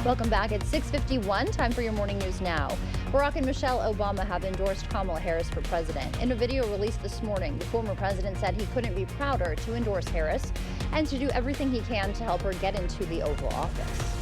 Welcome back. It's 6:51. Time for your morning news now. Barack and Michelle Obama have endorsed Kamala Harris for president. In a video released this morning, the former president said he couldn't be prouder to endorse Harris and to do everything he can to help her get into the Oval Office.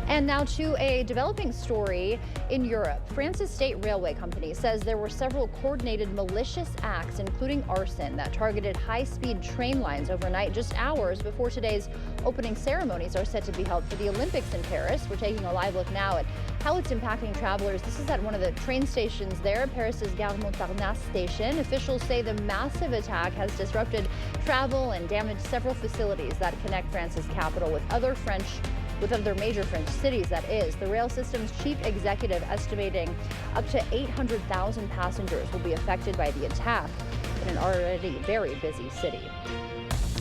And now to a developing story in Europe. France's state railway company says there were several coordinated malicious acts, including arson, that targeted high-speed train lines overnight, just hours before today's opening ceremonies are set to be held for the Olympics in Paris. We're taking a live look now at how it's impacting travelers. This is at one of the train stations there, Paris's Gare Montparnasse station. Officials say the massive attack has disrupted travel and damaged several facilities that connect France's capital with other major French cities, that is. The rail system's chief executive estimating up to 800,000 passengers will be affected by the attack in an already very busy city.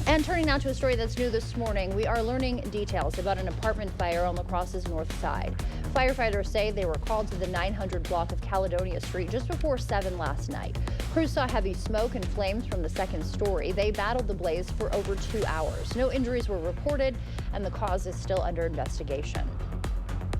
And turning now to a story that's new this morning, we are learning details about an apartment fire on La Crosse's north side. Firefighters say they were called to the 900 block of Caledonia Street just before 7 last night. Crews saw heavy smoke and flames from the second story. They battled the blaze for over 2 hours. No injuries were reported, and the cause is still under investigation.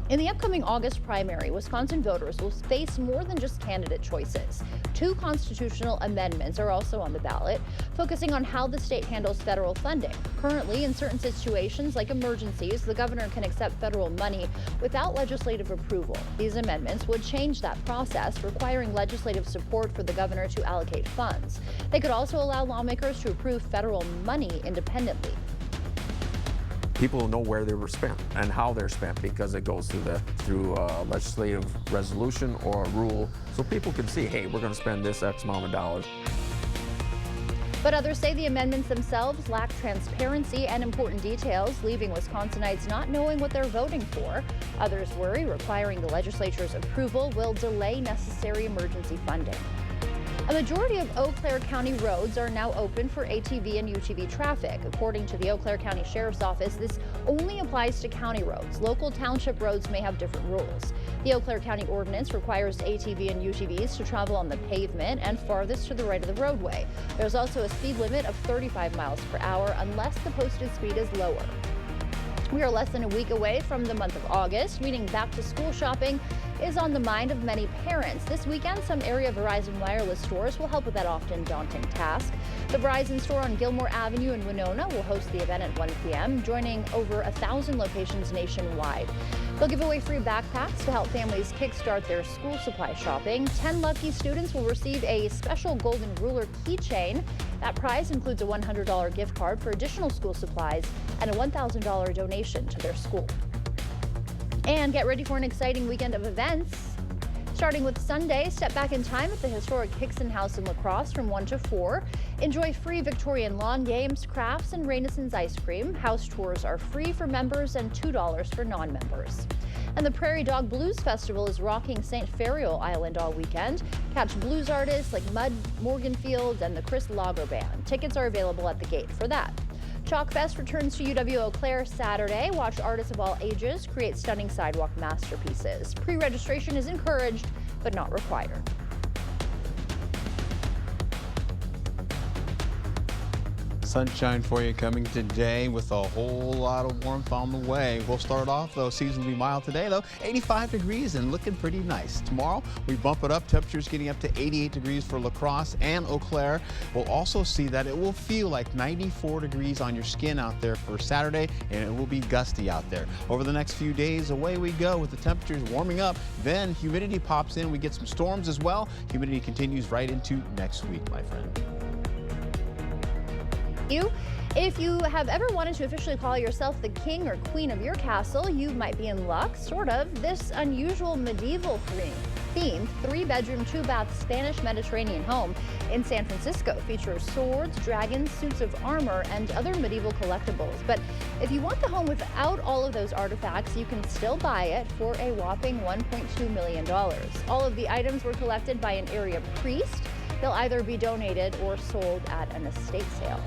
In the upcoming August primary, Wisconsin voters will face more than just candidate choices. 2 constitutional amendments are also on the ballot, focusing on how the state handles federal funding. Currently, in certain situations like emergencies, the governor can accept federal money without legislative approval. These amendments would change that process, requiring legislative support for the governor to allocate funds. They could also allow lawmakers to approve federal money independently. People know where they were spent and how they're spent because it goes through a legislative resolution or a rule, so people can see, hey, we're going to spend this X amount of dollars. But others say the amendments themselves lack transparency and important details, leaving Wisconsinites not knowing what they're voting for. Others worry requiring the legislature's approval will delay necessary emergency funding. A majority of Eau Claire County roads are now open for ATV and UTV traffic. According to the Eau Claire County Sheriff's Office, this only applies to county roads. Local township roads may have different rules. The Eau Claire County ordinance requires ATV and UTVs to travel on the pavement and farthest to the right of the roadway. There's also a speed limit of 35 miles per hour unless the posted speed is lower. We are less than a week away from the month of August, meaning back to school shopping is on the mind of many parents. This weekend, some area Verizon Wireless stores will help with that often daunting task. The Verizon store on Gilmore Avenue in Winona will host the event at 1 p.m., joining over 1,000 locations nationwide. They'll give away free backpacks to help families kickstart their school supply shopping. 10 lucky students will receive a special golden ruler keychain. That prize includes a $100 gift card for additional school supplies and a $1,000 donation to their school. And get ready for an exciting weekend of events. Starting with Sunday, step back in time at the historic Hickson House in La Crosse from 1 to 4. Enjoy free Victorian lawn games, crafts, and Renaissance ice cream. House tours are free for members and $2 for non-members. And the Prairie Dog Blues Festival is rocking St. Ferial Island all weekend. Catch blues artists like Mud Morganfield and the Chris Lager Band. Tickets are available at the gate for that. Chalk Fest returns to UW Eau Claire Saturday. Watch artists of all ages create stunning sidewalk masterpieces. Pre-registration is encouraged, but not required. Sunshine for you coming today with a whole lot of warmth on the way. We'll start off, though, seasonably mild today, though. 85 degrees and looking pretty nice. Tomorrow, we bump it up. Temperatures getting up to 88 degrees for La Crosse and Eau Claire. We'll also see that it will feel like 94 degrees on your skin out there for Saturday, and it will be gusty out there. Over the next few days, away we go with the temperatures warming up. Then humidity pops in. We get some storms as well. Humidity continues right into next week, my friend. If you have ever wanted to officially call yourself the king or queen of your castle, you might be in luck, sort of. This unusual medieval themed 3-bedroom, 2-bath Spanish Mediterranean home in San Francisco features swords, dragons, suits of armor, and other medieval collectibles. But if you want the home without all of those artifacts, you can still buy it for a whopping $1.2 million. All of the items were collected by an area priest. They'll either be donated or sold at an estate sale.